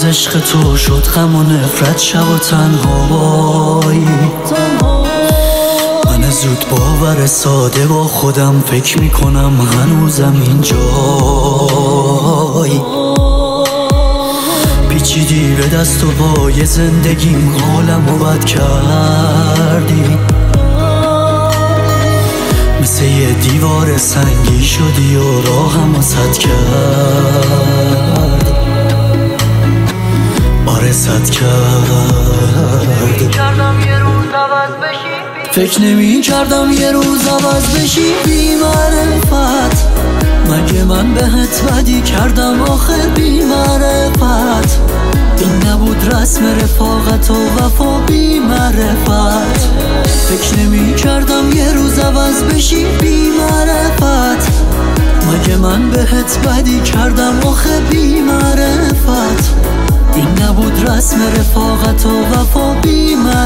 عشق تو شد غم و نفرت، شب و تنهایی. من زود باور ساده با خودم فکر میکنم هنوزم اینجایی. پیچیدی به دست و پای زندگیم، حالمو بد کردی. مثل یه دیوار سنگی شدی و راهمو سد کردی. آره سد کردی. فکر نمی کردم یه روز عوض بشی بی معرفت. مگه من بهت بدی کردم آخه بی معرفت؟ این نبود رسم رفاقت و وفا بی معرفت. فکر نمی کردم یه روز عوض بشی بی معرفت. مگه من بهت بدی کردم آخه بی معرفت؟ این نبود رسم رفاقت و وفا بی معرفت.